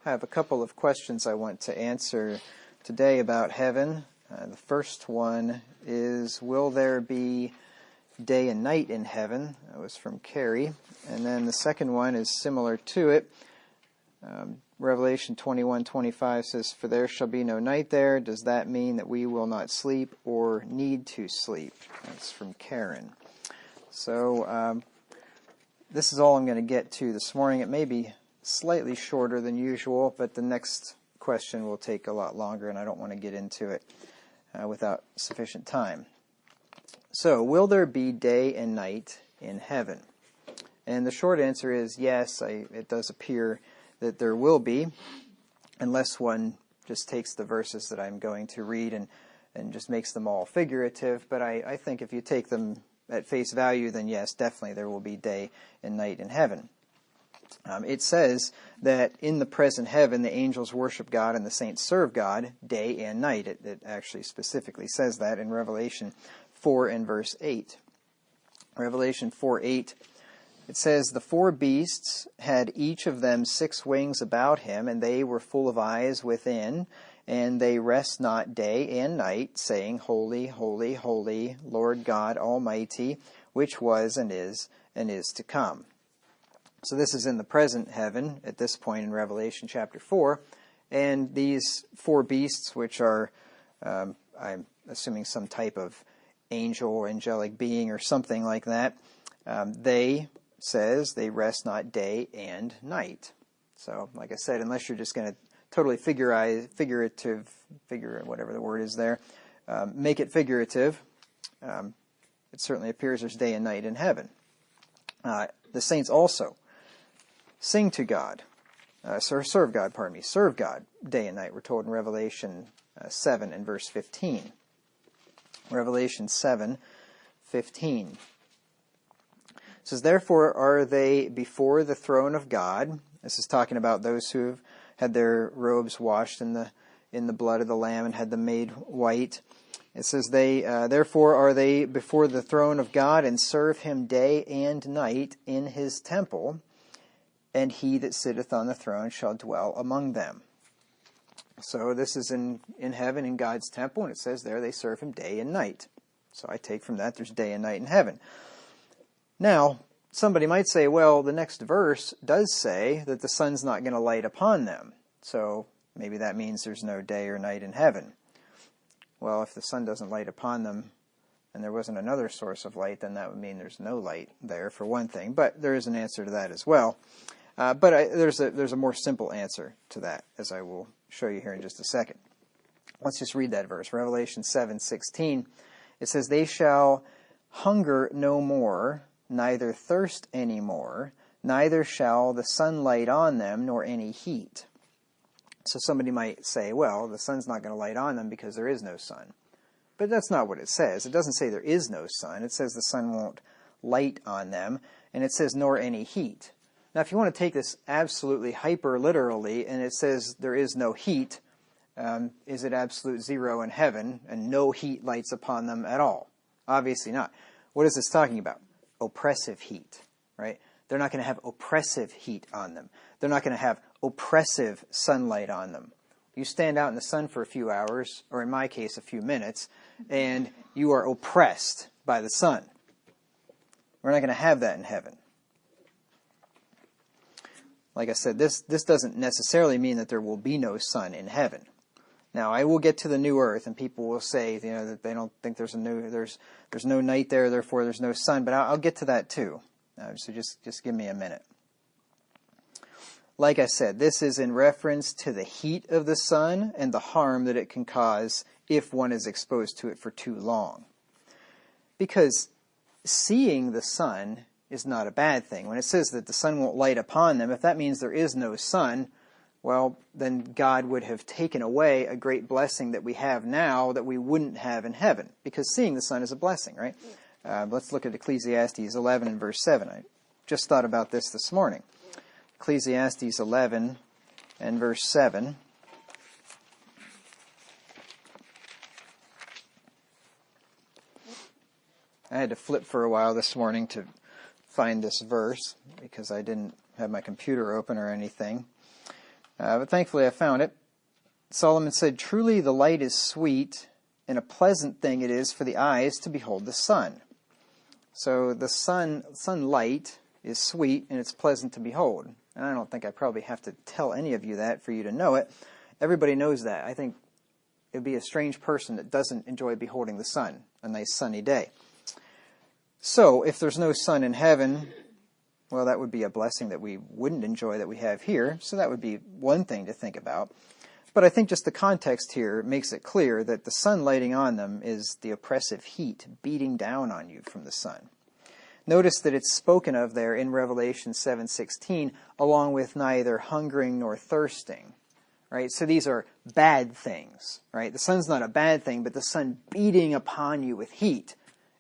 have a couple of questions I want to answer today about heaven. The first one is, will there be day and night in heaven? That was from Carrie. And then the second one is similar to it. Revelation 21:25 says, "For there shall be no night there." Does that mean that we will not sleep or need to sleep? That's from Karen. So this is all I'm going to get to this morning. It may be slightly shorter than usual, but the next question will take a lot longer, and I don't want to get into it without sufficient time. So, will there be day and night in heaven? And the short answer is yes, it does appear that there will be, unless one just takes the verses that I'm going to read and just makes them all figurative. But I think if you take them at face value, then yes, definitely there will be day and night in heaven. It says that in the present heaven, the angels worship God and the saints serve God day and night. It actually specifically says that in Revelation 4 and verse 8. Revelation 4:8, it says, "The four beasts had each of them 6 wings about him, and they were full of eyes within, and they rest not day and night, saying, Holy, holy, holy, Lord God Almighty, which was and is to come." So this is in the present heaven at this point in Revelation chapter 4. And these 4 beasts, which are, I'm assuming some type of angel or angelic being or something like that, they they rest not day and night. So, like I said, unless you're just going to totally whatever the word is there, make it figurative, it certainly appears there's day and night in heaven. The saints also sing to God, serve God day and night. We're told in Revelation 7 and verse 15. Revelation 7:15. It says, "Therefore are they before the throne of God." This is talking about those who have had their robes washed in the blood of the Lamb and had them made white. It says, "Therefore are they before the throne of God and serve him day and night in his temple, and he that sitteth on the throne shall dwell among them." So this is in heaven, in God's temple, and it says there they serve him day and night. So I take from that there's day and night in heaven. Now, somebody might say, well, the next verse does say that the sun's not going to light upon them. So maybe that means there's no day or night in heaven. Well, if the sun doesn't light upon them and there wasn't another source of light, then that would mean there's no light there, for one thing. But there is an answer to that as well. There's a more simple answer to that, as I will show you here in just a second. Let's just read that verse. Revelation 7:16. It says, "They shall hunger no more, neither thirst any more, neither shall the sun light on them, nor any heat." So somebody might say, well, the sun's not going to light on them because there is no sun. But that's not what it says. It doesn't say there is no sun. It says the sun won't light on them, and it says nor any heat. Now, if you want to take this absolutely hyper-literally, and it says there is no heat, is it absolute zero in heaven, and no heat lights upon them at all? Obviously not. What is this talking about? Oppressive heat, right? They're not going to have oppressive heat on them. They're not going to have oppressive sunlight on them. You stand out in the sun for a few hours, or in my case, a few minutes, and you are oppressed by the sun. We're not going to have that in heaven. Like I said, this doesn't necessarily mean that there will be no sun in heaven. Now, I will get to the new earth, and people will say, that they don't think there's no night there, therefore there's no sun. But I'll get to that too. So just give me a minute. Like I said, this is in reference to the heat of the sun and the harm that it can cause if one is exposed to it for too long. Because seeing the sun is not a bad thing. When it says that the sun won't light upon them, if that means there is no sun, well, then God would have taken away a great blessing that we have now that we wouldn't have in heaven, because seeing the sun is a blessing, right? Let's look at Ecclesiastes 11 and verse 7. I just thought about this morning. Ecclesiastes 11 and verse 7. I had to flip for a while this morning to find this verse because I didn't have my computer open or anything. But thankfully I found it. Solomon said, "Truly the light is sweet, and a pleasant thing it is for the eyes to behold the sun." So the sunlight is sweet, and it's pleasant to behold. And I don't think I probably have to tell any of you that for you to know it. Everybody knows that. I think it would be a strange person that doesn't enjoy beholding the sun, a nice sunny day. So if there's no sun in heaven, well, that would be a blessing that we wouldn't enjoy that we have here. So that would be one thing to think about. But I think just the context here makes it clear that the sun lighting on them is the oppressive heat beating down on you from the sun. Notice that it's spoken of there in Revelation 7:16, along with neither hungering nor thirsting. Right? So these are bad things. Right? The sun's not a bad thing, but the sun beating upon you with heat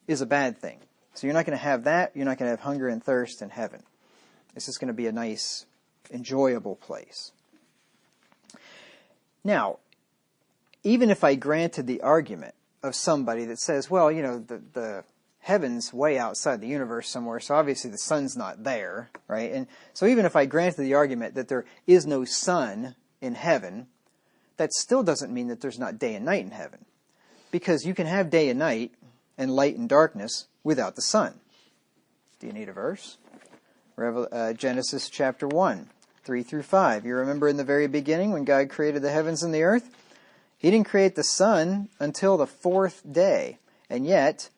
is a bad thing. So you're not going to have that. You're not going to have hunger and thirst in heaven. This is going to be a nice, enjoyable place. Now, even if I granted the argument of somebody that says, well, you know, the heaven's way outside the universe somewhere, so obviously the sun's not there, right? And so even if I granted the argument that there is no sun in heaven, that still doesn't mean that there's not day and night in heaven. Because you can have day and night and light and darkness without the sun. Do you need a verse? Genesis chapter 1. 3 through 5. You remember in the very beginning when God created the heavens and the earth? He didn't create the sun until the fourth day. And yet,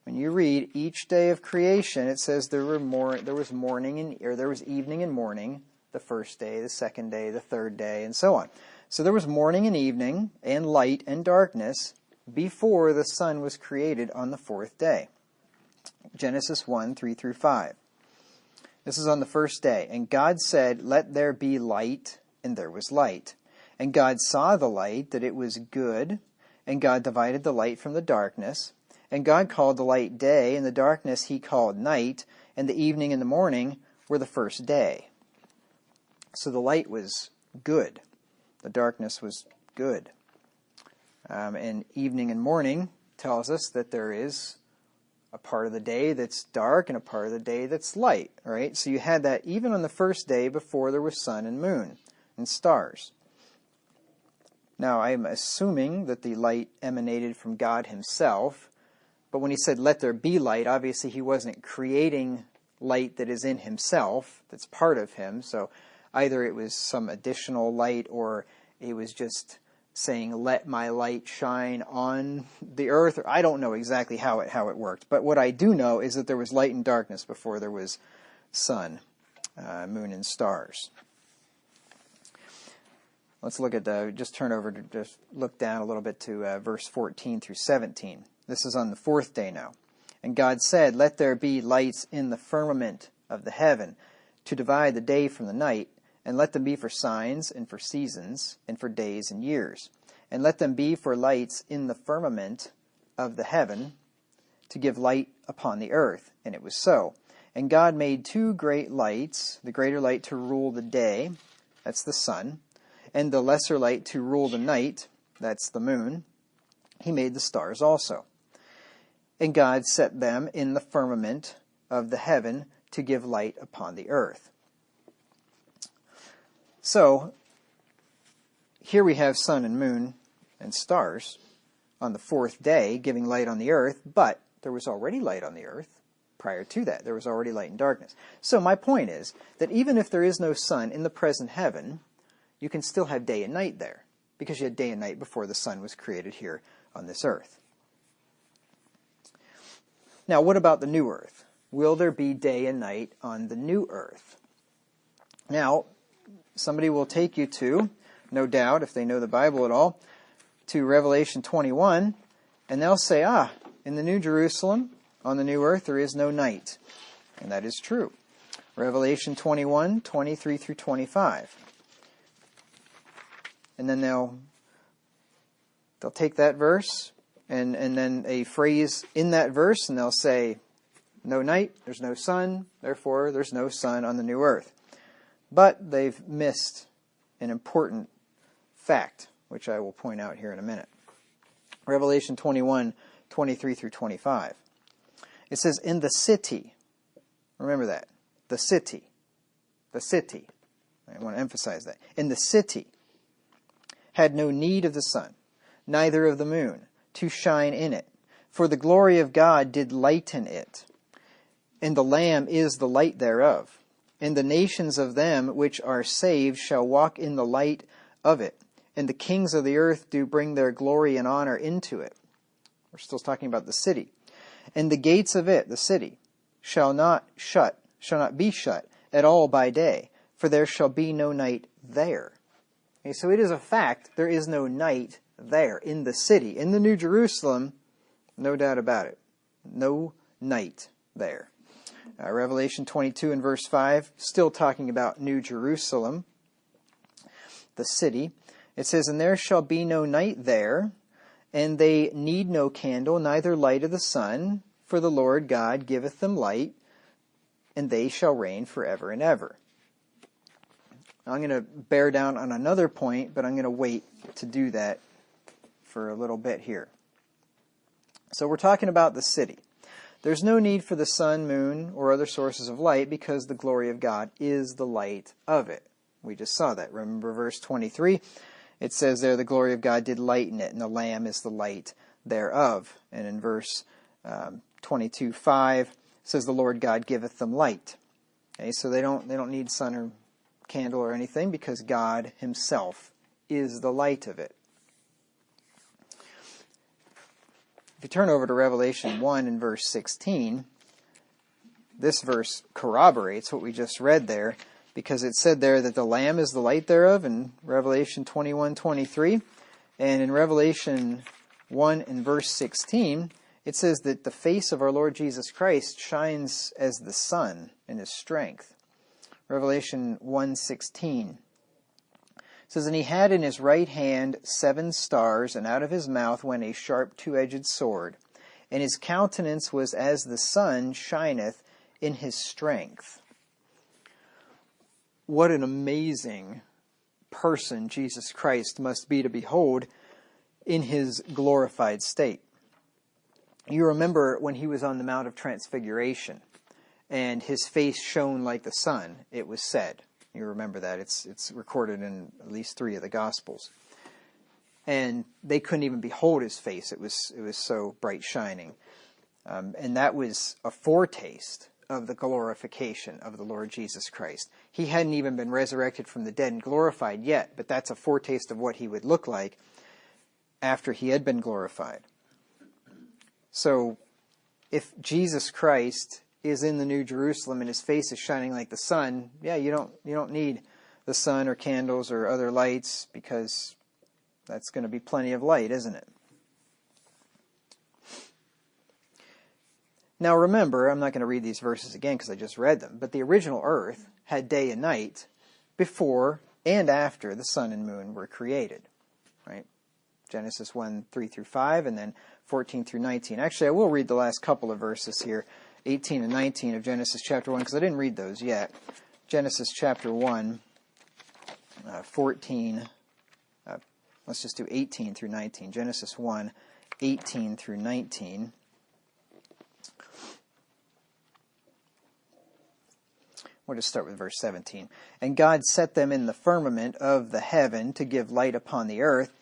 when you read each day of creation, it says there was evening and morning, the first day, the second day, the third day, and so on. So there was morning and evening, and light and darkness, before the sun was created on the fourth day. Genesis 1, 3 through 5. This is on the first day. And God said, "Let there be light," and there was light. And God saw the light, that it was good. And God divided the light from the darkness. And God called the light day, and the darkness he called night. And the evening and the morning were the first day. So the light was good. The darkness was good. And evening and morning tells us that there is a part of the day that's dark and a part of the day that's light, right? So you had that even on the first day before there was sun and moon and stars. Now, I'm assuming that the light emanated from God himself, but when he said, "Let there be light," obviously he wasn't creating light that is in himself, that's part of him. So either it was some additional light or it was just saying, "Let my light shine on the earth," or I don't know exactly how it worked. But what I do know is that there was light and darkness before there was sun, moon, and stars. Let's look at just look down a little bit to verse 14 through 17. This is on the fourth day now. And God said, "Let there be lights in the firmament of the heaven to divide the day from the night, and let them be for signs and for seasons and for days and years. And let them be for lights in the firmament of the heaven to give light upon the earth." And it was so. And God made two great lights, the greater light to rule the day, that's the sun, and the lesser light to rule the night, that's the moon. He made the stars also. And God set them in the firmament of the heaven to give light upon the earth. So, here we have sun and moon and stars on the fourth day giving light on the earth, but there was already light on the earth prior to that. There was already light and darkness. So my point is that even if there is no sun in the present heaven, you can still have day and night there, because you had day and night before the sun was created here on this earth. Now, what about the new earth? Will there be day and night on the new earth? Now, somebody will take you to, no doubt, if they know the Bible at all, to Revelation 21, and they'll say, in the New Jerusalem, on the new earth, there is no night. And that is true. Revelation 21, 23 through 25. And then they'll take that verse, and then a phrase in that verse, and they'll say, no night, there's no sun, therefore there's no sun on the new earth. But they've missed an important fact, which I will point out here in a minute. Revelation 21, 23 through 25. It says, in the city, remember that, the city, I want to emphasize that. And the city had no need of the sun, neither of the moon, to shine in it. For the glory of God did lighten it, and the Lamb is the light thereof. And the nations of them which are saved shall walk in the light of it, and the kings of the earth do bring their glory and honor into it. We're still talking about the city. And the gates of it, the city, shall not be shut at all by day, for there shall be no night there. Okay, so it is a fact there is no night there in the city. In the New Jerusalem, no doubt about it. No night there. Revelation 22 and verse 5, still talking about New Jerusalem, the city. It says, And there shall be no night there, and they need no candle, neither light of the sun, for the Lord God giveth them light, and they shall reign forever and ever. Now, I'm going to bear down on another point, but I'm going to wait to do that for a little bit here. So we're talking about the city. There's no need for the sun, moon, or other sources of light because the glory of God is the light of it. We just saw that. Remember verse 23? It says there, the glory of God did lighten it, and the Lamb is the light thereof. And in verse 22:5, it says the Lord God giveth them light. Okay, so they don't need sun or candle or anything because God himself is the light of it. If you turn over to Revelation 1 and verse 16, this verse corroborates what we just read there, because it said there that the Lamb is the light thereof in Revelation 21:23. And in Revelation 1 and verse 16, it says that the face of our Lord Jesus Christ shines as the sun in his strength. Revelation 1:16 says, And he had in his right hand 7 stars, and out of his mouth went a sharp 2-edged sword, and his countenance was as the sun shineth in his strength. What an amazing person Jesus Christ must be to behold in his glorified state. You remember when he was on the Mount of Transfiguration, and his face shone like the sun, it was said. You remember that. It's recorded in at least 3 of the Gospels. And they couldn't even behold his face. It was so bright shining. And that was a foretaste of the glorification of the Lord Jesus Christ. He hadn't even been resurrected from the dead and glorified yet, but that's a foretaste of what he would look like after he had been glorified. So, if Jesus Christ is in the New Jerusalem and his face is shining like the sun, yeah, you don't need the sun or candles or other lights, because that's going to be plenty of light, isn't it? Now remember, I'm not going to read these verses again because I just read them, but the original earth had day and night before and after the sun and moon were created, right? Genesis 1:3-5, and then 14-19. Actually, I will read the last couple of verses here, 18 and 19 of Genesis chapter 1, because I didn't read those yet. Genesis chapter 1, 14, let's just do 18-19. Genesis 1, 18-19. We'll just start with verse 17. And God set them in the firmament of the heaven to give light upon the earth,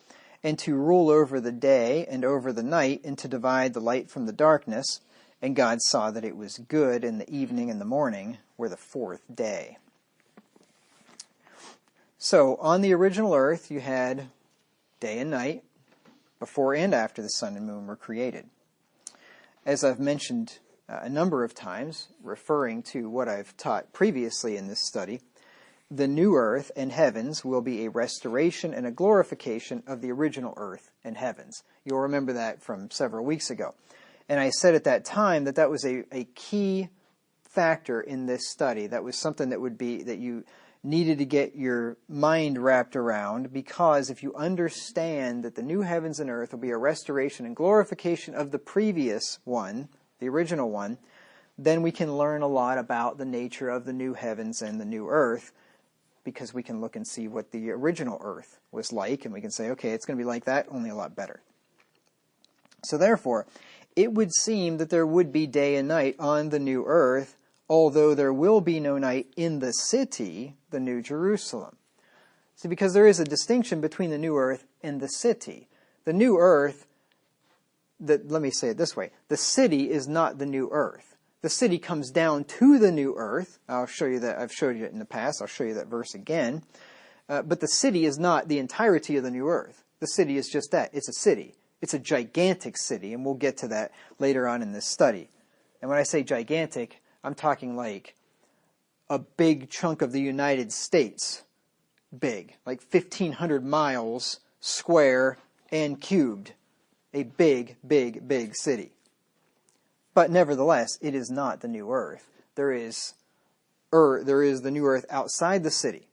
and to rule over the day and over the night, and to divide the light from the darkness. And God saw that it was good, and the evening and the morning were the 4th day. So, on the original earth, you had day and night, before and after the sun and moon were created. As I've mentioned a number of times, referring to what I've taught previously in this study, the new earth and heavens will be a restoration and a glorification of the original earth and heavens. You'll remember that from several weeks ago. And I said at that time that was a key factor in this study. That was something that you needed to get your mind wrapped around, because if you understand that the new heavens and earth will be a restoration and glorification of the previous one, the original one, then we can learn a lot about the nature of the new heavens and the new earth, because we can look and see what the original earth was like, and we can say, okay, it's going to be like that, only a lot better. So therefore, it would seem that there would be day and night on the new earth although there will be no night in the city, the New Jerusalem. See, because there is a distinction between the new earth and the city. The new earth, let me say it this way, the city is not the new earth. The city comes down to the new earth. I'll show you that. I've showed you it in the past. I'll show you that verse again. But the city is not the entirety of the new earth. The city is just that. It's a city. It's a gigantic city, and we'll get to that later on in this study. And when I say gigantic, I'm talking like a big chunk of the United States big, like 1,500 miles square and cubed. A big, big, big city. But nevertheless, it is not the new earth. There is the new earth outside the city.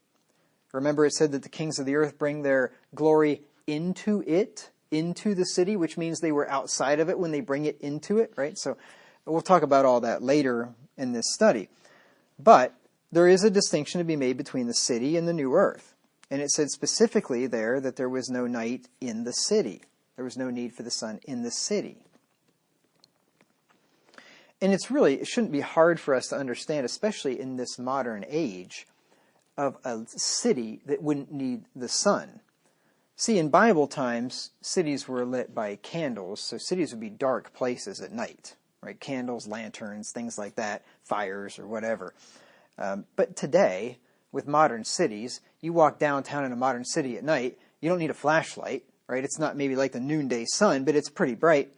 Remember, it said that the kings of the earth bring their glory into it, into the city, which means they were outside of it when they bring it into it, right? So we'll talk about all that later in this study. But there is a distinction to be made between the city and the new earth. And it said specifically there that there was no night in the city. There was no need for the sun in the city. And it shouldn't be hard for us to understand, especially in this modern age, of a city that wouldn't need the sun. See, in Bible times, cities were lit by candles, so cities would be dark places at night, right? Candles, lanterns, things like that, fires or whatever. But today, with modern cities, you walk downtown in a modern city at night, you don't need a flashlight, right? It's not maybe like the noonday sun, but it's pretty bright.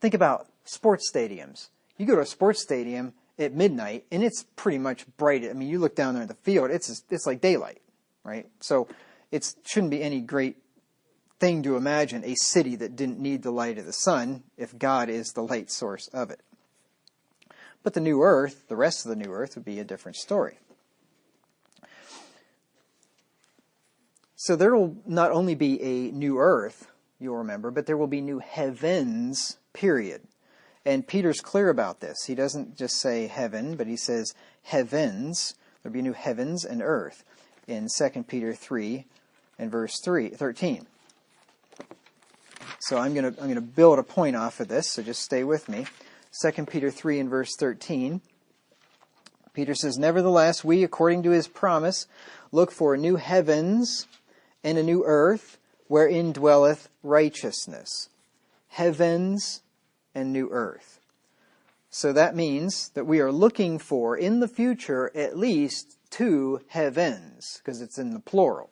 Think about sports stadiums. You go to a sports stadium at midnight, and it's pretty much bright. I mean, you look down there at the field, it's like daylight, right? So it shouldn't be any great thing to imagine a city that didn't need the light of the sun if God is the light source of it. But the new earth, the rest of the new earth, would be a different story. So there will not only be a new earth, you'll remember, but there will be new heavens, period. And Peter's clear about this. He doesn't just say heaven, but he says heavens. There'll be new heavens and earth in 2 Peter 3 and verse 13. So I'm going to build a point off of this, so just stay with me. 2 Peter 3 and verse 13. Peter says, "Nevertheless, we, according to his promise, look for new heavens and a new earth, wherein dwelleth righteousness." Heavens and new earth. So that means that we are looking for, in the future, at least 2 heavens, because it's in the plural.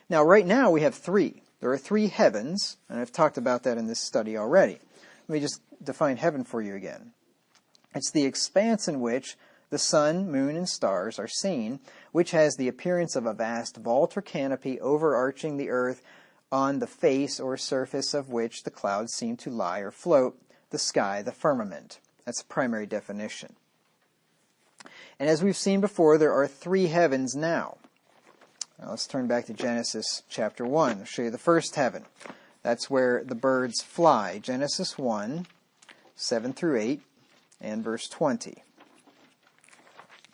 Now, right now, we have 3. There are 3 heavens, and I've talked about that in this study already. Let me just define heaven for you again. It's the expanse in which the sun, moon, and stars are seen, which has the appearance of a vast vault or canopy overarching the earth, on the face or surface of which the clouds seem to lie or float, the sky, the firmament. That's the primary definition. And as we've seen before, there are 3 heavens now. Now let's turn back to Genesis chapter 1. I'll show you the first heaven. That's where the birds fly. Genesis 1, 7 through 8, and verse 20.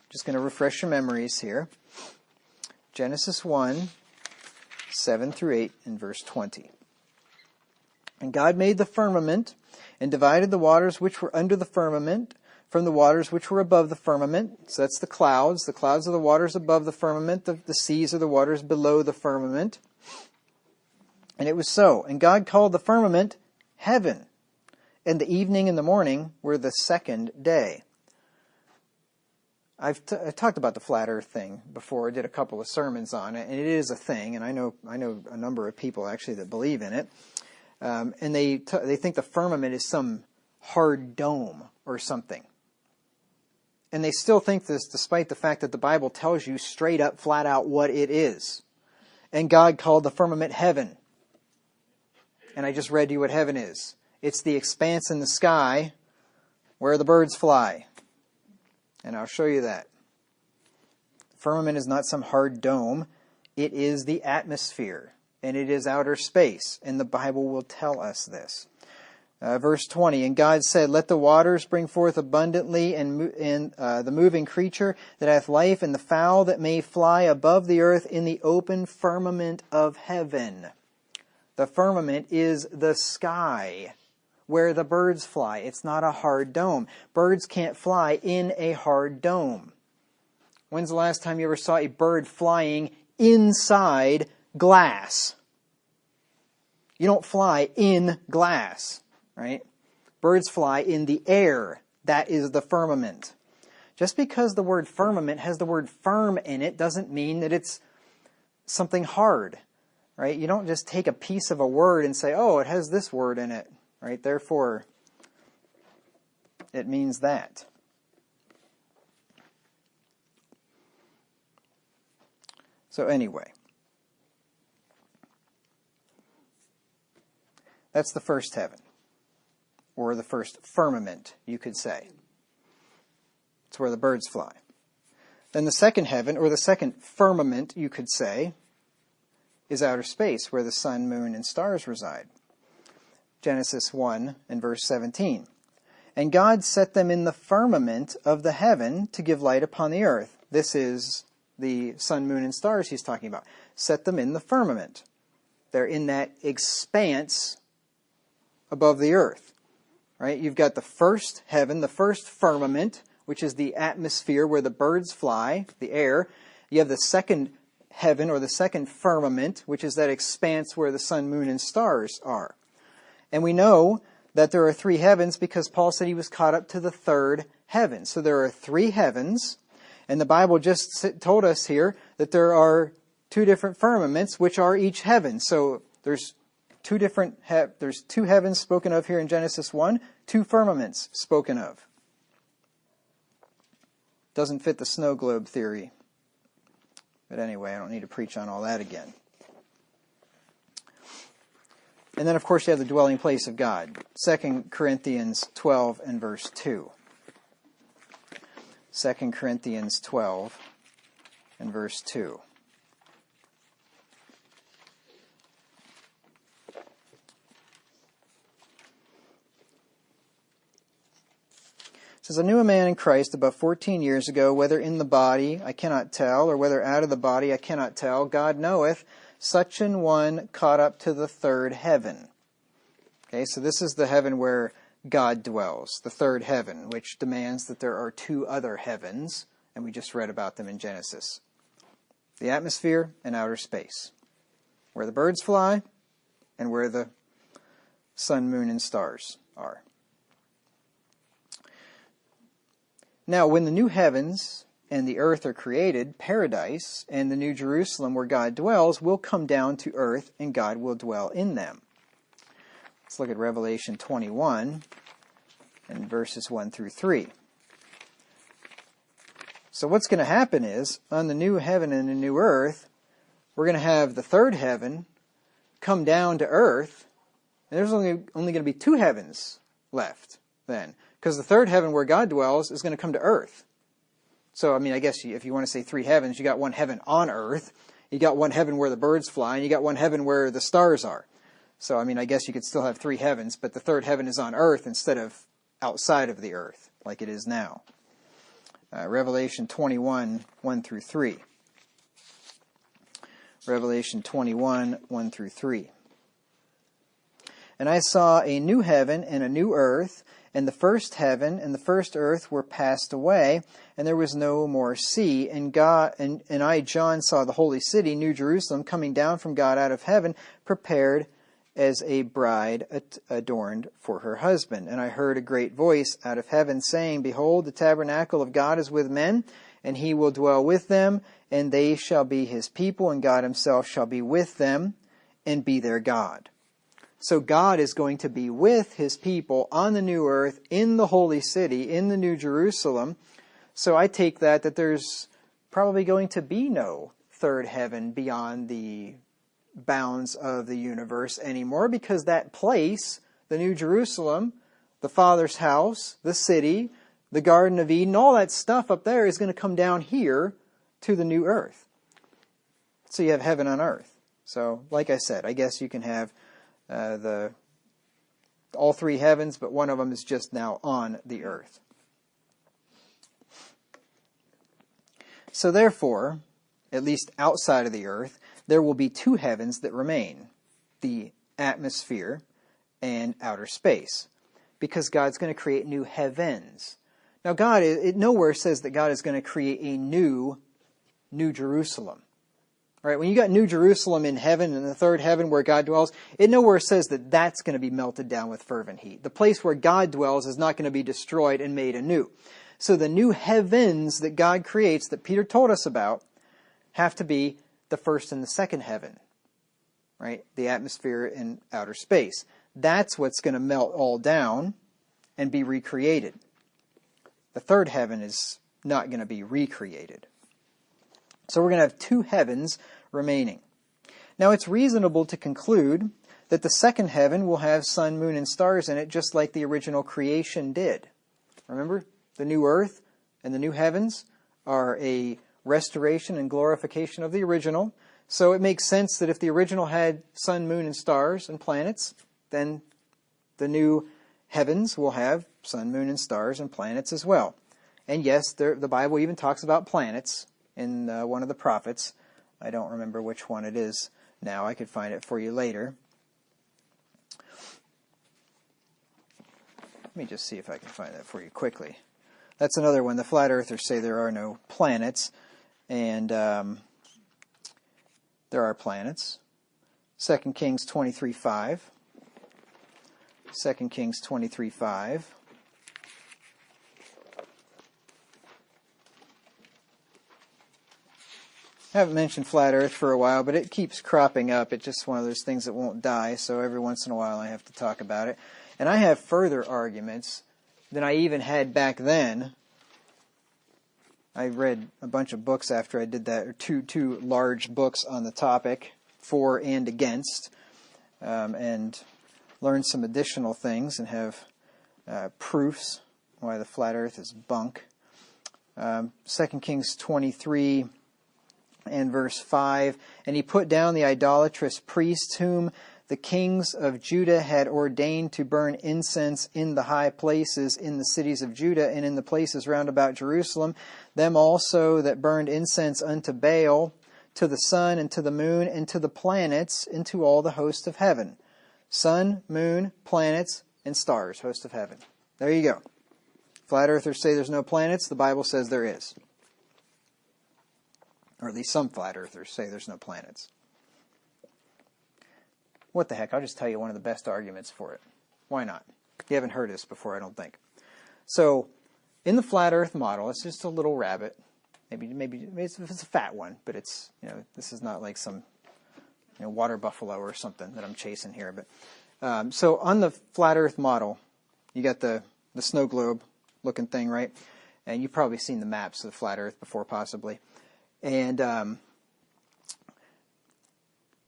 Just going to refresh your memories here. Genesis 1, 7 through 8, and verse 20. "And God made the firmament, and divided the waters which were under the firmament from the waters which were above the firmament." So that's the clouds. The clouds are the waters above the firmament. The seas are the waters below the firmament. "And it was so. And God called the firmament heaven. And the evening and the morning were the second day." I've talked about the flat earth thing before. I did a couple of sermons on it, and it is a thing, and I know a number of people actually that believe in it. And they think the firmament is some hard dome or something. And they still think this despite the fact that the Bible tells you straight up, flat out what it is. And God called the firmament heaven. And I just read you what heaven is. It's the expanse in the sky where the birds fly. And I'll show you that. The firmament is not some hard dome. It is the atmosphere. And it is outer space. And the Bible will tell us this. Verse 20, "And God said, Let the waters bring forth abundantly, and the moving creature that hath life, and the fowl that may fly above the earth in the open firmament of heaven." The firmament is the sky. where the birds fly. It's not a hard dome. Birds can't fly in a hard dome. When's the last time you ever saw a bird flying inside glass? You don't fly in glass, right? Birds fly in the air. That is the firmament. Just because the word firmament has the word firm in it doesn't mean that it's something hard, right? You don't just take a piece of a word and say, oh, it has this word in it, right? Therefore, it means that. So anyway, that's the first heaven, or the first firmament, you could say. It's where the birds fly. Then the second heaven, or the second firmament, you could say, is outer space, where the sun, moon, and stars reside. Genesis 1 and verse 17. And God set them in the firmament of the heaven to give light upon the earth. This is the sun, moon, and stars he's talking about. Set them in the firmament. They're in that expanse above the earth. Right? You've got the first heaven, the first firmament, which is the atmosphere where the birds fly, the air. You have the second heaven, or the second firmament, which is that expanse where the sun, moon, and stars are. And we know that there are three heavens because Paul said he was caught up to the third heaven. So there are three heavens, and the Bible just told us here that there are two different firmaments, which are each heaven. So there's two heavens spoken of here in Genesis 1, two firmaments spoken of. Doesn't fit the snow globe theory. But anyway, I don't need to preach on all that again. And then, of course, you have the dwelling place of God. 2 Corinthians 12 and verse 2. 2 Corinthians 12 and verse 2. It says, I knew a man in Christ about 14 years ago, whether in the body I cannot tell, or whether out of the body I cannot tell. God knoweth, such an one caught up to the third heaven. Okay, so this is the heaven where God dwells, the third heaven, which demands that there are two other heavens, and we just read about them in Genesis. The atmosphere and outer space, where the birds fly and where the sun, moon, and stars are. Now, when the new heavens and the earth are created, paradise and the new Jerusalem where God dwells will come down to earth, and God will dwell in them. Let's look at Revelation 21 and verses 1 through 3. So what's going to happen is, on the new heaven and the new earth, we're going to have the third heaven come down to earth, and there's only going to be two heavens left then. Because the third heaven where God dwells is going to come to earth. So, I mean, I guess if you want to say three heavens, you got one heaven on earth, you got one heaven where the birds fly, and you got one heaven where the stars are. So, I mean, I guess you could still have three heavens, but the third heaven is on earth instead of outside of the earth, like it is now. Revelation 21, 1 through 3. Revelation 21, 1 through 3. And I saw a new heaven and a new earth, and the first heaven and the first earth were passed away, and there was no more sea. And I, John, saw the holy city, New Jerusalem, coming down from God out of heaven, prepared as a bride adorned for her husband. And I heard a great voice out of heaven saying, Behold, the tabernacle of God is with men, and he will dwell with them, and they shall be his people, and God himself shall be with them, and be their God. So God is going to be with his people on the new earth, in the holy city, in the new Jerusalem. So I take that there's probably going to be no third heaven beyond the bounds of the universe anymore, because that place, the new Jerusalem, the Father's house, the city, the Garden of Eden, all that stuff up there is going to come down here to the new earth. So you have heaven on earth. So, like I said, I guess you can have all three heavens, but one of them is just now on the earth. So therefore, at least outside of the earth, there will be two heavens that remain, the atmosphere and outer space. because God's going to create new heavens. Now God, it nowhere says that God is going to create a new Jerusalem. Right? When you got New Jerusalem in heaven, in the third heaven where God dwells, it nowhere says that that's going to be melted down with fervent heat. The place where God dwells is not going to be destroyed and made anew. So the new heavens that God creates, that Peter told us about, have to be the first and the second heaven. Right? The atmosphere and outer space. That's what's going to melt all down and be recreated. The third heaven is not going to be recreated. So we're going to have two heavens remaining. Now it's reasonable to conclude that the second heaven will have sun, moon, and stars in it, just like the original creation did. Remember, the new earth and the new heavens are a restoration and glorification of the original. So it makes sense that if the original had sun, moon, and stars and planets, then the new heavens will have sun, moon, and stars and planets as well. And yes, the Bible even talks about planets in one of the prophets. I don't remember which one it is now. I could find it for you later. Let me just see if I can find that for you quickly. That's another one. The flat earthers say there are no planets, and there are planets. 2 Kings 23:5. 2 Kings 23:5. I haven't mentioned flat earth for a while, but it keeps cropping up. It's just one of those things that won't die, so every once in a while I have to talk about it. And I have further arguments than I even had back then. I read a bunch of books after I did that, or two large books on the topic, for and against, and learned some additional things and have proofs why the flat earth is bunk. 2 Kings 23 and verse 5, and he put down the idolatrous priests whom the kings of Judah had ordained to burn incense in the high places in the cities of Judah and in the places round about Jerusalem, them also that burned incense unto Baal, to the sun and to the moon and to the planets, and to all the host of heaven. Sun, moon, planets, and stars, host of heaven. There you go. Flat earthers say there's no planets. The Bible says there is. Or at least some flat earthers say there's no planets. What the heck? I'll just tell you one of the best arguments for it. Why not? You haven't heard this before, I don't think. So, in the flat earth model, it's just a little rabbit. Maybe it's a fat one, but it's, this is not like some water buffalo or something that I'm chasing here. But so on the flat earth model, you got the snow globe looking thing, right? And you've probably seen the maps of the flat earth before, possibly. And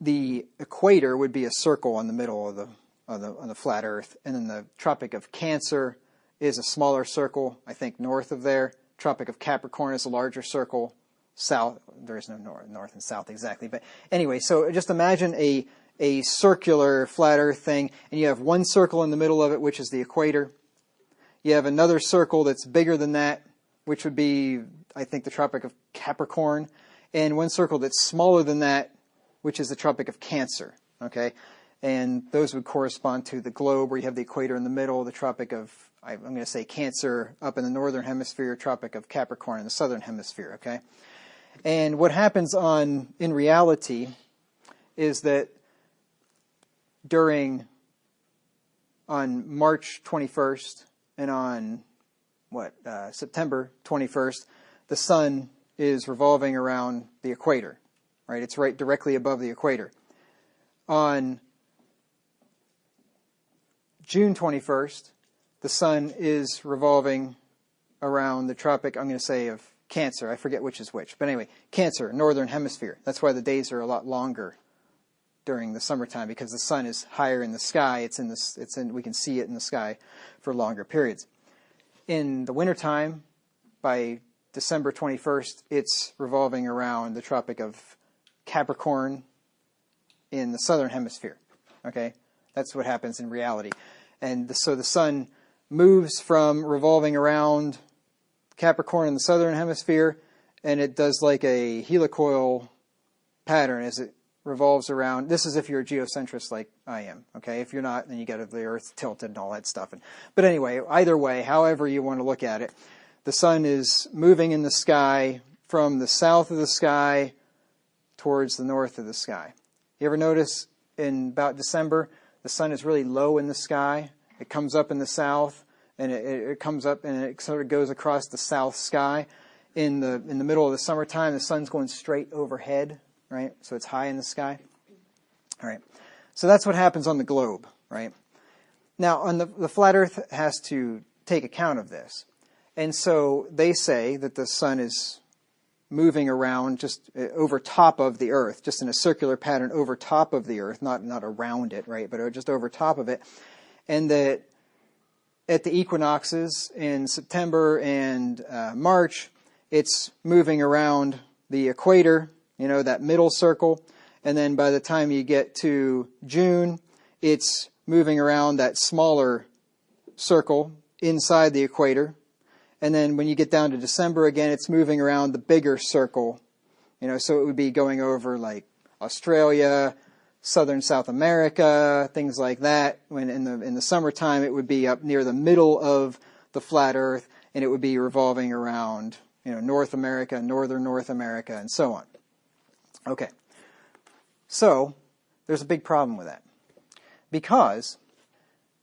the equator would be a circle in the middle of the flat earth, and then the Tropic of Cancer is a smaller circle, I think north of there. Tropic of Capricorn is a larger circle south. There is no north and south exactly, but anyway, so just imagine a circular flat earth thing, and you have one circle in the middle of it, which is the equator. You have another circle that's bigger than that, which would be, I think, the Tropic of Capricorn, and one circle that's smaller than that, which is the Tropic of Cancer, okay? And those would correspond to the globe, where you have the equator in the middle, the Tropic of, I'm going to say Cancer up in the northern hemisphere, Tropic of Capricorn in the southern hemisphere, okay? And what happens in reality is that on March 21st and on September 21st, the sun is revolving around the equator, right? It's right directly above the equator. On June 21st, the sun is revolving around the Tropic, I'm going to say, of Cancer. I forget which is which. But anyway, Cancer, northern hemisphere. That's why the days are a lot longer during the summertime, because the sun is higher in the sky. We can see it in the sky for longer periods. In the wintertime, by December 21st, it's revolving around the Tropic of Capricorn in the southern hemisphere. Okay? That's what happens in reality. And so the sun moves from revolving around Capricorn in the southern hemisphere, and it does like a helicoil pattern as it revolves around, this is if you're a geocentrist like I am, okay? If you're not, then you got the Earth tilted and all that stuff. But anyway, either way, however you want to look at it, the sun is moving in the sky from the south of the sky towards the north of the sky. You ever notice in about December, the sun is really low in the sky? It comes up in the south, and it comes up and it sort of goes across the south sky. In the middle of the summertime, the sun's going straight overhead, right? So it's high in the sky. All right. So that's what happens on the globe, right? Now, on the flat Earth has to take account of this. And so they say that the sun is moving around just over top of the Earth, just in a circular pattern over top of the Earth, not around it, right? But just over top of it. And that at the equinoxes in September and March, it's moving around the equator, you know, that middle circle. And then by the time you get to June, it's moving around that smaller circle inside the equator. And then when you get down to December again, it's moving around the bigger circle. You know, so it would be going over like Australia, southern South America, things like that. When in the summertime, it would be up near the middle of the flat Earth, and it would be revolving around, you know, North America, northern North America, and so on. Okay. So there's a big problem with that. Because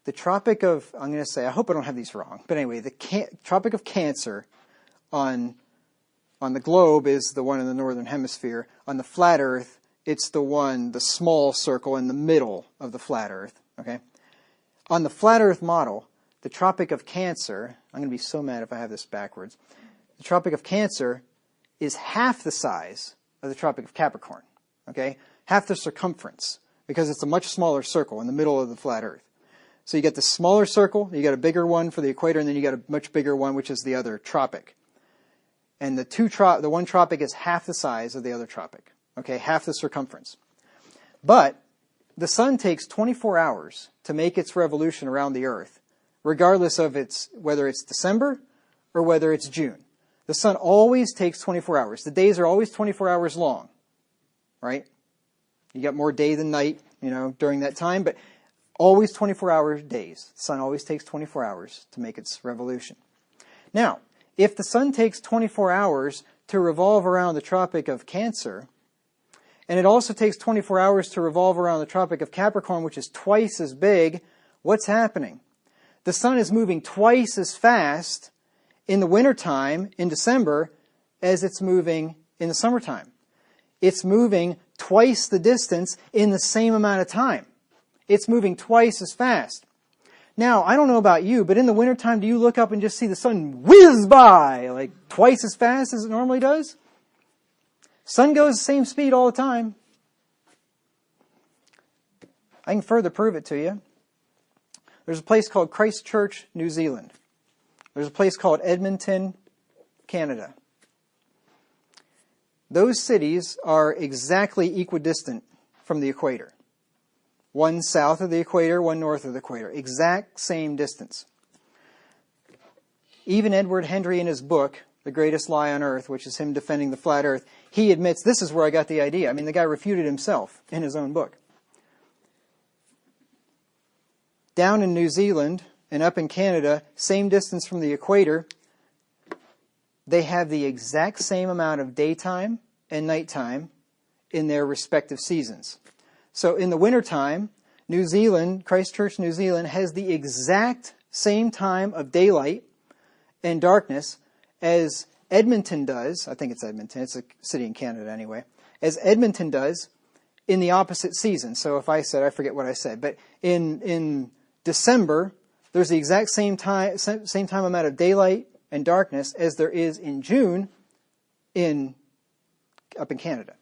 the Tropic of, I'm going to say, I hope I don't have these wrong, but anyway, the Tropic of Cancer on the globe is the one in the northern hemisphere. On the flat Earth, it's the small circle in the middle of the flat Earth. Okay. On the flat Earth model, the Tropic of Cancer, I'm going to be so mad if I have this backwards. The Tropic of Cancer is half the size of the Tropic of Capricorn. Okay, half the circumference, because it's a much smaller circle in the middle of the flat Earth. So you get the smaller circle, you got a bigger one for the equator, and then you got a much bigger one, which is the other tropic. And the one tropic is half the size of the other tropic. Okay, half the circumference. But the sun takes 24 hours to make its revolution around the Earth, regardless of whether it's December or whether it's June. The sun always takes 24 hours. The days are always 24 hours long, right? You got more day than night, you know, during that time, but always 24-hour days. The sun always takes 24 hours to make its revolution. Now, if the sun takes 24 hours to revolve around the Tropic of Cancer, and it also takes 24 hours to revolve around the Tropic of Capricorn, which is twice as big, what's happening? The sun is moving twice as fast in the wintertime, in December, as it's moving in the summertime. It's moving twice the distance in the same amount of time. It's moving twice as fast. Now, I don't know about you, but in the wintertime, do you look up and just see the sun whiz by, like twice as fast as it normally does? Sun goes the same speed all the time. I can further prove it to you. There's a place called Christchurch, New Zealand. There's a place called Edmonton, Canada. Those cities are exactly equidistant from the equator. One south of the equator, one north of the equator. Exact same distance. Even Edward Henry in his book, The Greatest Lie on Earth, which is him defending the flat Earth, he admits this is where I got the idea. I mean, the guy refuted himself in his own book. Down in New Zealand and up in Canada, same distance from the equator, they have the exact same amount of daytime and nighttime in their respective seasons. So in the wintertime, New Zealand, Christchurch, New Zealand, has the exact same time of daylight and darkness as Edmonton does. I think it's Edmonton. It's a city in Canada anyway. As Edmonton does in the opposite season. So if I forget what I said, but in December, there's the exact same time amount of daylight and darkness as there is in June up in Canada.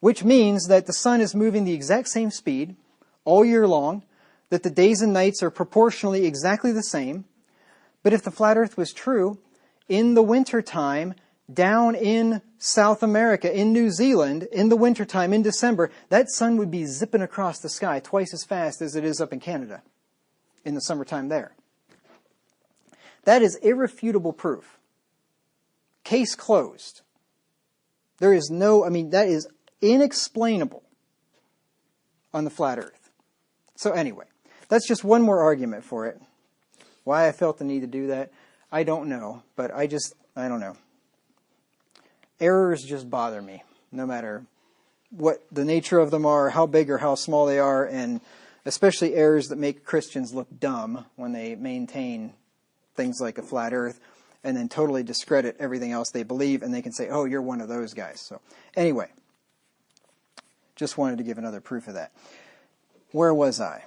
Which means that the sun is moving the exact same speed all year long, that the days and nights are proportionally exactly the same. But if the flat Earth was true, in the wintertime, down in South America, in New Zealand, in the wintertime, in December, that sun would be zipping across the sky twice as fast as it is up in Canada in the summertime there. That is irrefutable proof. Case closed. There is that is inexplainable on the flat earth. So anyway, that's just one more argument for it. Why I felt the need to do that, I don't know, but I don't know. Errors just bother me, no matter what the nature of them are, how big or how small they are, and especially errors that make Christians look dumb when they maintain things like a flat earth and then totally discredit everything else they believe, and they can say, oh, you're one of those guys. So anyway, just wanted to give another proof of that. Where was I?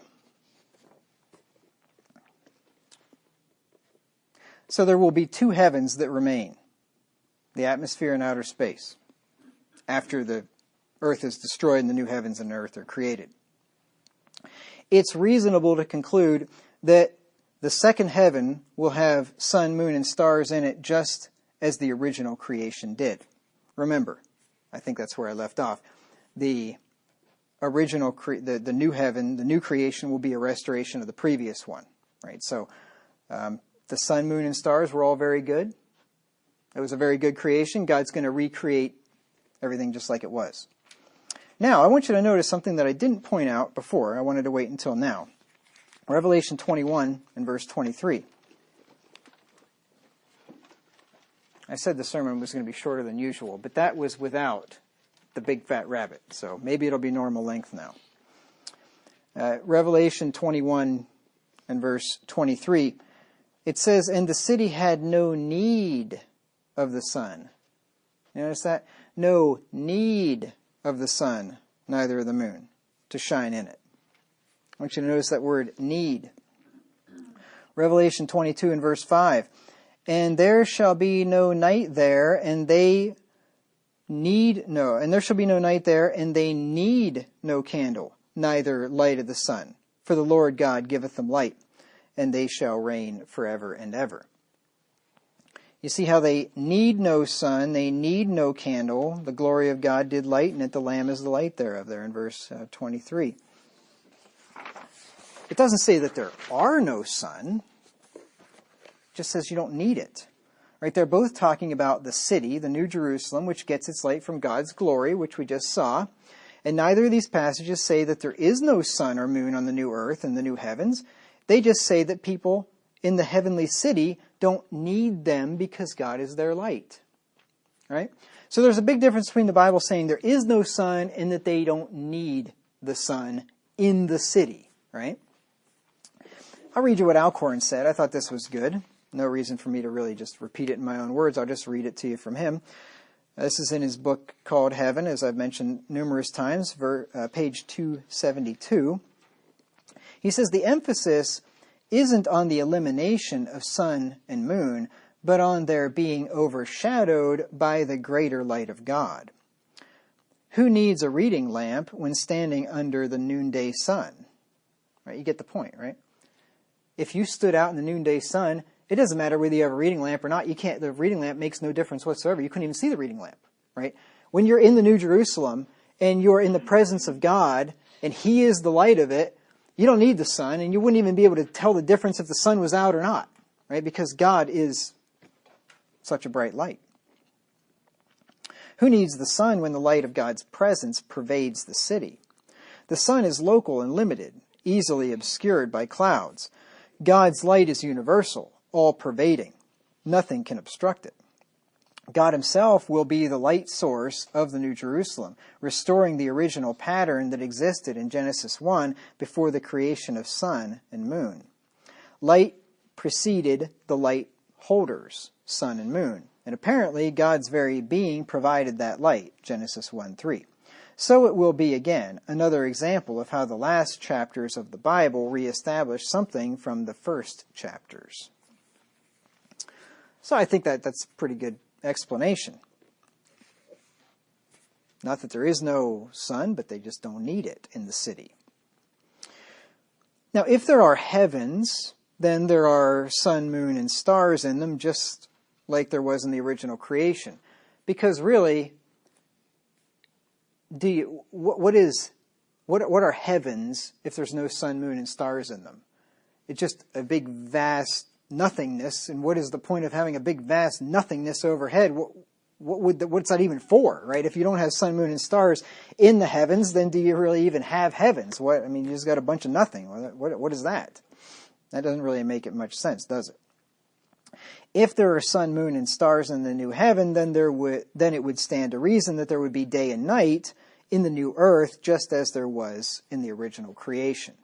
So there will be two heavens that remain, the atmosphere and outer space, after the earth is destroyed and the new heavens and earth are created. It's reasonable to conclude that the second heaven will have sun, moon, and stars in it just as the original creation did. Remember, I think that's where I left off. The original, the new heaven, the new creation will be a restoration of the previous one, right? So the sun, moon, and stars were all very good. It was a very good creation. God's going to recreate everything just like it was. Now, I want you to notice something that I didn't point out before. I wanted to wait until now. Revelation 21 and verse 23. I said the sermon was going to be shorter than usual, but that was without the big fat rabbit. So maybe it'll be normal length now. Revelation 21 and verse 23. It says, and the city had no need of the sun. You notice that? No need of the sun, neither of the moon, to shine in it. I want you to notice that word need. Revelation 22 and verse 5. And there shall be no night there, and there shall be no night there, and they need no candle, neither light of the sun. For the Lord God giveth them light, and they shall reign forever and ever. You see how they need no sun, they need no candle. The glory of God did lighten it, the Lamb is the light thereof, there in verse 23. It doesn't say that there are no sun. It just says you don't need it. Right? They're both talking about the city, the New Jerusalem, which gets its light from God's glory, which we just saw. And neither of these passages say that there is no sun or moon on the new earth and the new heavens. They just say that people in the heavenly city don't need them because God is their light. Right? So there's a big difference between the Bible saying there is no sun and that they don't need the sun in the city. Right? I'll read you what Alcorn said. I thought this was good. No reason for me to really just repeat it in my own words. I'll just read it to you from him. This is in his book called Heaven, as I've mentioned numerous times, page 272. He says, the emphasis isn't on the elimination of sun and moon, but on their being overshadowed by the greater light of God. Who needs a reading lamp when standing under the noonday sun? Right? You get the point, right? If you stood out in the noonday sun, it doesn't matter whether you have a reading lamp or not. The reading lamp makes no difference whatsoever. You couldn't even see the reading lamp, right? When you're in the New Jerusalem and you're in the presence of God and He is the light of it, you don't need the sun, and you wouldn't even be able to tell the difference if the sun was out or not, right? Because God is such a bright light. Who needs the sun when the light of God's presence pervades the city? The sun is local and limited, easily obscured by clouds. God's light is universal, all-pervading. Nothing can obstruct it. God Himself will be the light source of the New Jerusalem, restoring the original pattern that existed in Genesis 1 before the creation of sun and moon. Light preceded the light holders, sun and moon, and apparently God's very being provided that light, Genesis 1:3. So it will be again, another example of how the last chapters of the Bible reestablish something from the first chapters. So I think that's a pretty good explanation. Not that there is no sun, but they just don't need it in the city. Now, if there are heavens, then there are sun, moon, and stars in them, just like there was in the original creation. Because really, what are heavens if there's no sun, moon, and stars in them? It's just a big, vast nothingness. And what is the point of having a big, vast nothingness overhead? what's that even for, right? If you don't have sun, moon, and stars in the heavens, then do you really even have heavens? You just got a bunch of nothing. What is that? That doesn't really make it much sense, does it? If there are sun, moon, and stars in the new heaven, then it would stand to reason that there would be day and night in the new earth, just as there was in the original creation.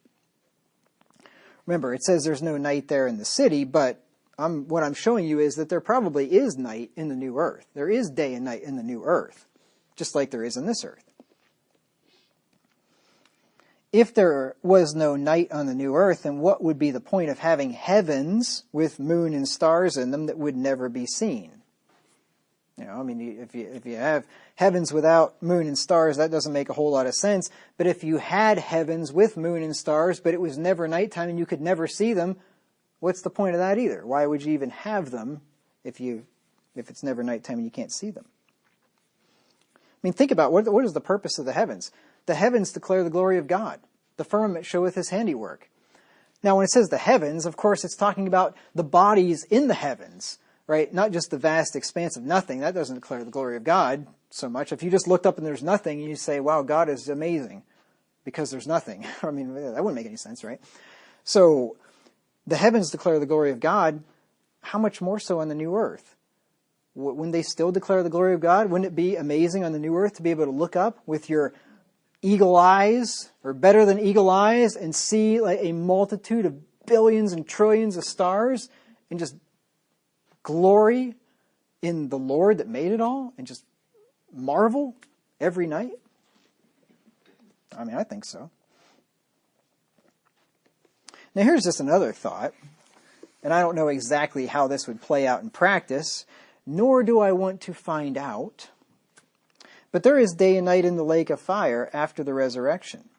Remember, it says there's no night there in the city, but what I'm showing you is that there probably is night in the new earth. There is day and night in the new earth, just like there is in this earth. If there was no night on the new earth, then what would be the point of having heavens with moon and stars in them that would never be seen? If you have heavens without moon and stars, that doesn't make a whole lot of sense. But if you had heavens with moon and stars, but it was never nighttime and you could never see them, what's the point of that either? Why would you even have them if it's never nighttime and you can't see them? Think about what is the purpose of the heavens? The heavens declare the glory of God. The firmament showeth his handiwork. Now, when it says the heavens, of course, it's talking about the bodies in the heavens, right? Not just the vast expanse of nothing. That doesn't declare the glory of God so much. If you just looked up and there's nothing, and you say, wow, God is amazing because there's nothing. That wouldn't make any sense, right? So the heavens declare the glory of God. How much more so on the new earth? Wouldn't they still declare the glory of God? Wouldn't it be amazing on the new earth to be able to look up with your eagle eyes, or better than eagle eyes, and see like a multitude of billions and trillions of stars, and just glory in the Lord that made it all, and just marvel every night? I think so. Now here's just another thought, and I don't know exactly how this would play out in practice, nor do I want to find out. But there is day and night in the lake of fire after the resurrection.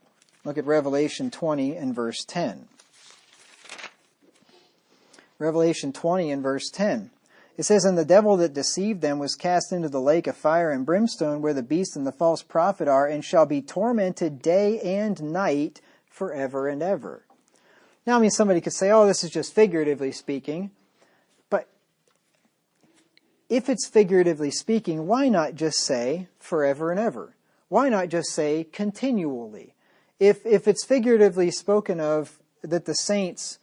Look at Revelation 20 and verse 10. Revelation 20 and verse 10. It says, "And the devil that deceived them was cast into the lake of fire and brimstone, where the beast and the false prophet are, and shall be tormented day and night forever and ever." Now, somebody could say, oh, this is just figuratively speaking. But if it's figuratively speaking, why not just say forever and ever? Why not just say continually? If it's figuratively spoken of that the saints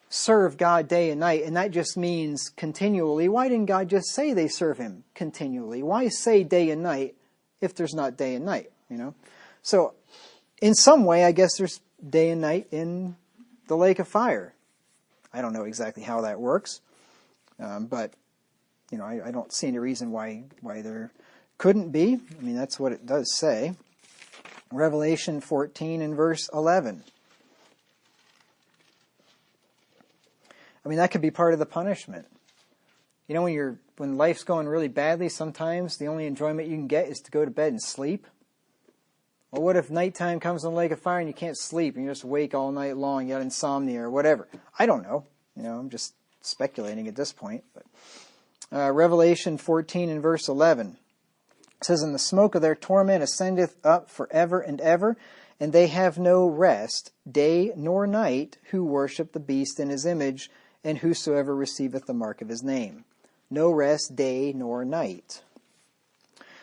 serve God day and night, and that just means continually, why didn't God just say they serve him continually? Why say day and night if there's not day and night? So in some way, I guess there's day and night in the lake of fire. I don't know exactly how that works, but I don't see any reason why there couldn't be. That's what it does say. Revelation 14 and verse 11. That could be part of the punishment. When life's going really badly, sometimes the only enjoyment you can get is to go to bed and sleep. Well, what if nighttime comes in the lake of fire and you can't sleep and you're just awake all night long, you got insomnia or whatever? I don't know. I'm just speculating at this point. But Revelation 14 and verse 11 says, "And the smoke of their torment ascendeth up forever and ever, and they have no rest, day nor night, who worship the beast in his image, and whosoever receiveth the mark of his name." No rest, day nor night.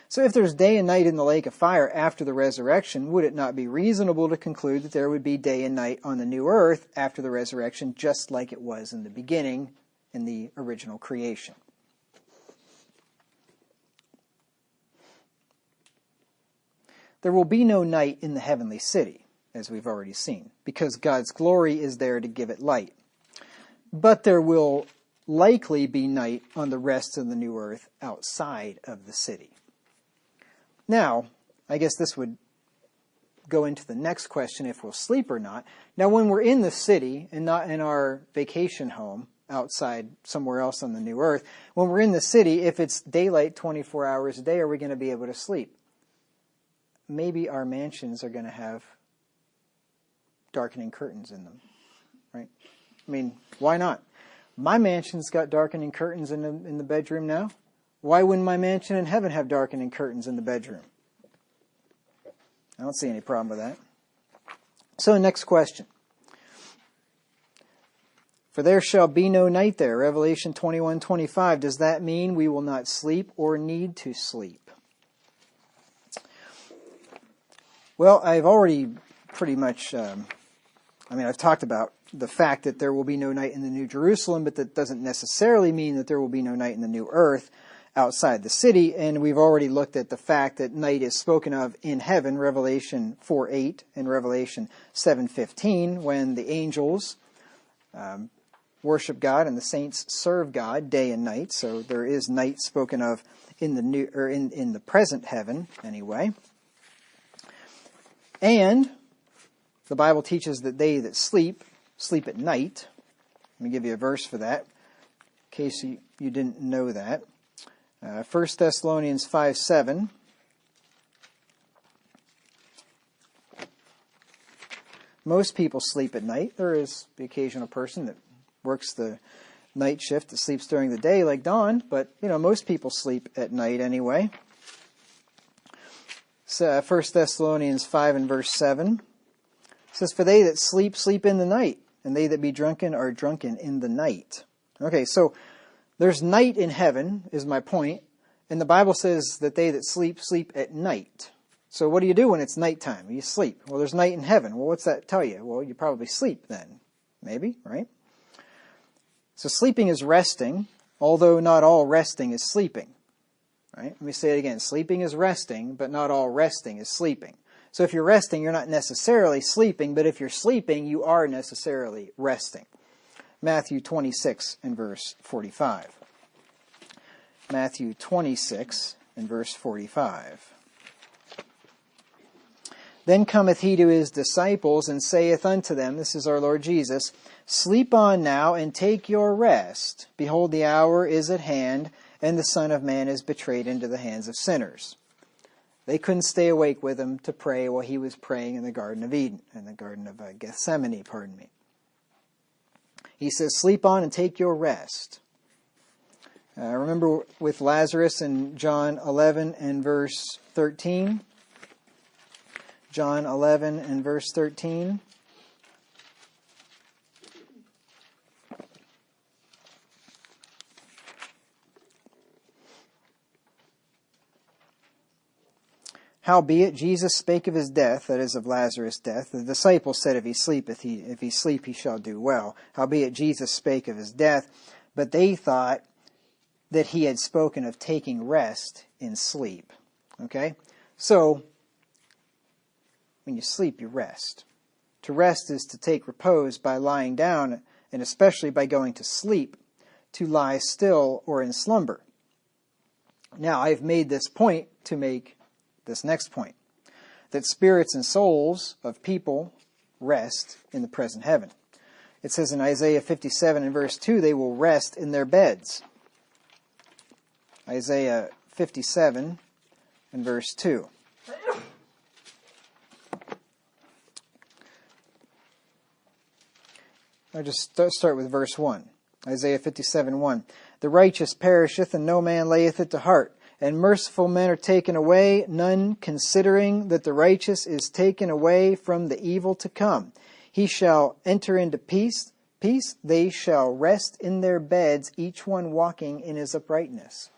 So if there's day and night in the lake of fire after the resurrection, would it not be reasonable to conclude that there would be day and night on the new earth after the resurrection, just like it was in the beginning in the original creation? There will be no night in the heavenly city, as we've already seen, because God's glory is there to give it light. But there will likely be night on the rest of the new earth outside of the city. Now, I guess this would go into the next question, if we'll sleep or not. Now, when we're in the city and not in our vacation home outside somewhere else on the new earth, when we're in the city, if it's daylight 24 hours a day, are we going to be able to sleep? Maybe our mansions are going to have darkening curtains in them, right? Why not? My mansion's got darkening curtains in the bedroom now. Why wouldn't my mansion in heaven have darkening curtains in the bedroom? I don't see any problem with that. So next question. For there shall be no night there. Revelation 21:25. Does that mean we will not sleep or need to sleep? Well, I've already pretty much, I've talked about the fact that there will be no night in the New Jerusalem, but that doesn't necessarily mean that there will be no night in the New Earth outside the city. And we've already looked at the fact that night is spoken of in heaven, Revelation 4:8 and Revelation 7:15, when the angels worship God and the saints serve God day and night. So there is night spoken of in the new, or in the present heaven anyway. And the Bible teaches that they that sleep at night. Let me give you a verse for that, in case you didn't know that. 1 Thessalonians 5:7. Most people sleep at night. There is the occasional person that works the night shift that sleeps during the day like Dawn, but most people sleep at night anyway. So 1 Thessalonians 5 and verse 7 says, "For they that sleep, sleep in the night, and they that be drunken are drunken in the night." Okay, so there's night in heaven, is my point, and the Bible says that they that sleep, sleep at night. So what do you do when it's nighttime? You sleep. Well, there's night in heaven. Well, what's that tell you? Well, you probably sleep then. Maybe, right? So sleeping is resting, although not all resting is sleeping. Right? Let me say it again. Sleeping is resting, but not all resting is sleeping. So if you're resting, you're not necessarily sleeping, but if you're sleeping, you are necessarily resting. Matthew 26 and verse 45. Matthew 26 and verse 45. "Then cometh he to his disciples, and saith unto them," this is our Lord Jesus, "Sleep on now, and take your rest. Behold, the hour is at hand, and the Son of Man is betrayed into the hands of sinners." They couldn't stay awake with him to pray while he was praying in the Garden of Eden, in the Garden of Gethsemane, pardon me. He says, "Sleep on and take your rest." Remember with Lazarus in John 11 and verse 13? John 11 and verse 13. "Howbeit Jesus spake of his death," that is, of Lazarus' death. "The disciples said, if he sleep, he shall do well. Howbeit Jesus spake of his death, but they thought that he had spoken of taking rest in sleep." Okay? So, when you sleep, you rest. To rest is to take repose by lying down, and especially by going to sleep, to lie still or in slumber. Now, I've made this point to make this next point, that spirits and souls of people rest in the present heaven. It says in Isaiah 57 and verse 2, they will rest in their beds. Isaiah 57 and verse 2. I'll just start with verse 1. Isaiah 57:1. "The righteous perisheth, and no man layeth it to heart. And merciful men are taken away, none considering that the righteous is taken away from the evil to come. He shall enter into peace. They shall rest in their beds, each one walking in his uprightness."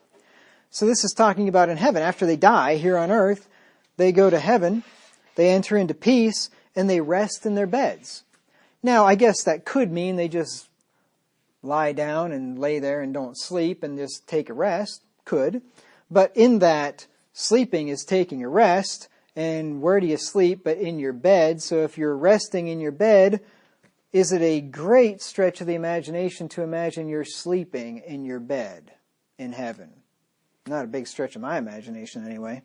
So this is talking about in heaven. After they die here on earth, they go to heaven, they enter into peace, and they rest in their beds. Now, I guess that could mean they just lie down and lay there and don't sleep and just take a rest. Could. But in that, sleeping is taking a rest, and where do you sleep but in your bed? So if you're resting in your bed, is it a great stretch of the imagination to imagine you're sleeping in your bed in heaven? Not a big stretch of my imagination anyway.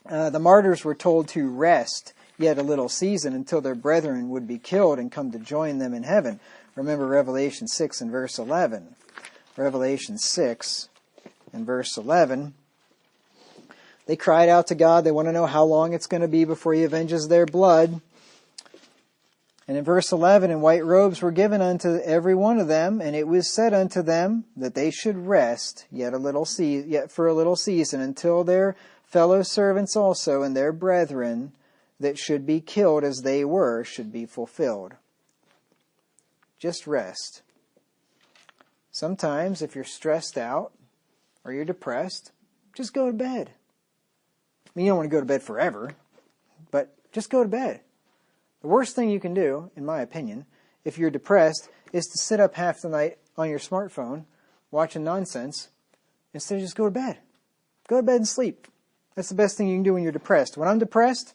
The martyrs were told to rest yet a little season until their brethren would be killed and come to join them in heaven. Remember Revelation 6 and verse 11. Revelation 6 and verse 11. They cried out to God. They want to know how long it's going to be before he avenges their blood. And in verse 11, "And white robes were given unto every one of them, and it was said unto them that they should rest yet for a little season until their fellow servants also and their brethren that should be killed as they were should be fulfilled." just rest. Sometimes if you're stressed out or you're depressed, just go to bed. I mean, you don't want to go to bed forever, but just go to bed. The worst thing you can do, in my opinion, if you're depressed, is to sit up half the night on your smartphone watching nonsense instead of just go to bed. Go to bed and sleep. That's the best thing you can do when you're depressed. When I'm depressed,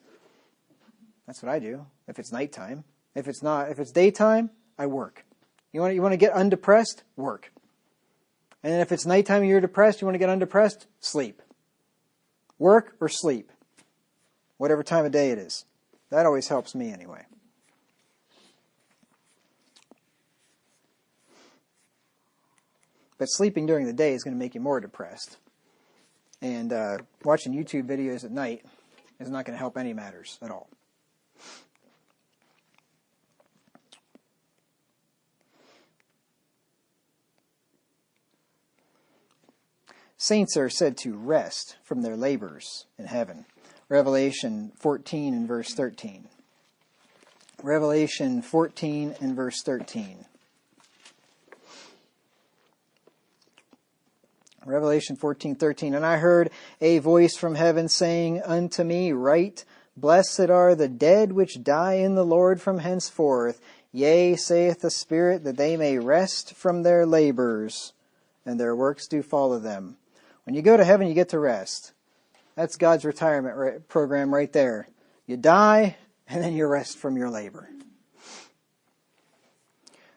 that's what I do. If it's nighttime. If it's daytime, I work. You want to get undepressed? Work. And then if it's nighttime and you're depressed, you want to get undepressed? Sleep. Work or sleep. Whatever time of day it is. That always helps me anyway. But sleeping during the day is going to make you more depressed. And watching YouTube videos at night is not going to help any matters at all. Saints are said to rest from their labors in heaven. Revelation 14 and verse 13. Revelation 14 and verse 13. Revelation 14:13. And I heard a voice from heaven saying unto me, Write, Blessed are the dead which die in the Lord from henceforth. Yea, saith the Spirit, that they may rest from their labors, and their works do follow them. When you go to heaven, you get to rest. That's God's retirement program right there. You die, and then you rest from your labor.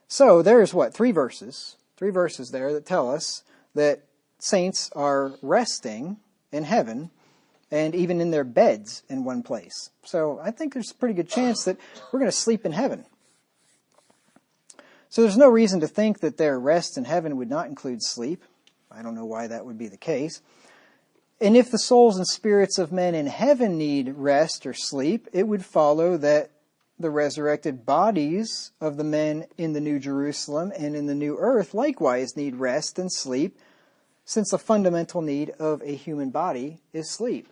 So there's what? 3 verses. 3 verses there that tell us that saints are resting in heaven and even in their beds in one place. So I think there's a pretty good chance that we're going to sleep in heaven. So there's no reason to think that their rest in heaven would not include sleep. I don't know why that would be the case. And if the souls and spirits of men in heaven need rest or sleep, it would follow that the resurrected bodies of the men in the New Jerusalem and in the New Earth likewise need rest and sleep, since a fundamental need of a human body is sleep.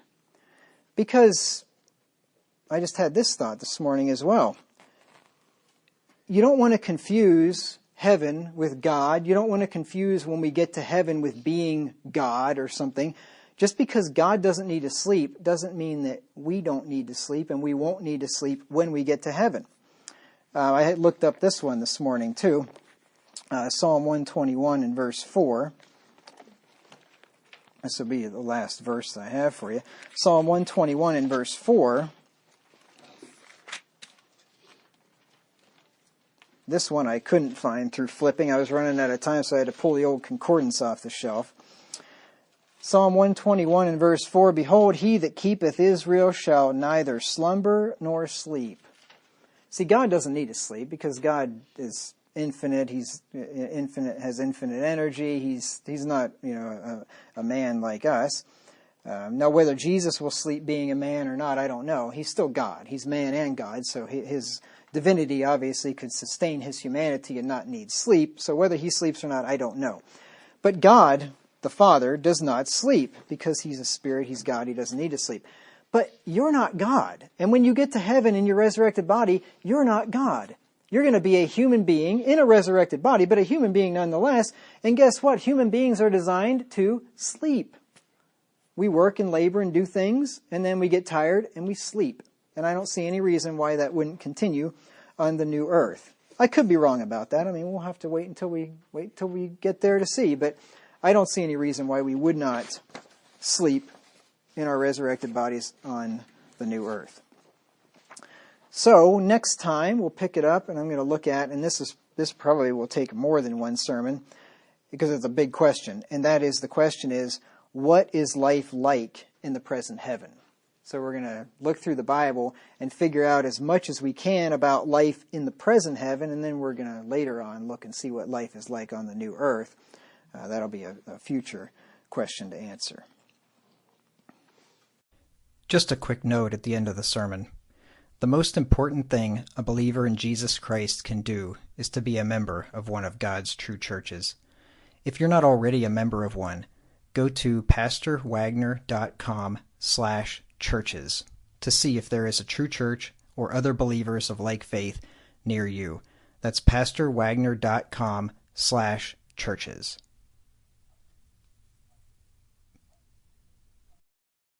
Because I just had this thought this morning as well. You don't want to confuse heaven with God. You don't want to confuse when we get to heaven with being God or something. Just because God doesn't need to sleep doesn't mean that we don't need to sleep, and we won't need to sleep when we get to heaven. I had looked up this one this morning too. Psalm 121 and verse 4. This will be the last verse that I have for you. Psalm 121 and verse 4. This one I couldn't find through flipping. I was running out of time, so I had to pull the old concordance off the shelf. Psalm 121 and verse 4, Behold, he that keepeth Israel shall neither slumber nor sleep. See, God doesn't need to sleep because God is infinite. He's infinite, has infinite energy. He's not, a man like us. Now, whether Jesus will sleep being a man or not, I don't know. He's still God. He's man and God, so his divinity obviously could sustain his humanity and not need sleep. So whether he sleeps or not, I don't know. But God, the Father, does not sleep because he's a spirit. He's God. He doesn't need to sleep. But you're not God. And when you get to heaven in your resurrected body, you're not God. You're going to be a human being in a resurrected body, but a human being nonetheless. And guess what? Human beings are designed to sleep. We work and labor and do things, and then we get tired and we sleep. And I don't see any reason why that wouldn't continue on the new earth. I could be wrong about that. I mean, we'll have to wait until we get there to see. But I don't see any reason why we would not sleep in our resurrected bodies on the new earth. So next time we'll pick it up, and I'm going to look at, and this probably will take more than one sermon because it's a big question, and that is, the question is, what is life like in the present heaven? So we're going to look through the Bible and figure out as much as we can about life in the present heaven, and then we're going to later on look and see what life is like on the new earth. That'll be a future question to answer. Just a quick note at the end of the sermon. The most important thing a believer in Jesus Christ can do is to be a member of one of God's true churches. If you're not already a member of one, go to pastorwagner.com/churches to see if there is a true church or other believers of like faith near you. That's pastorwagner.com/churches.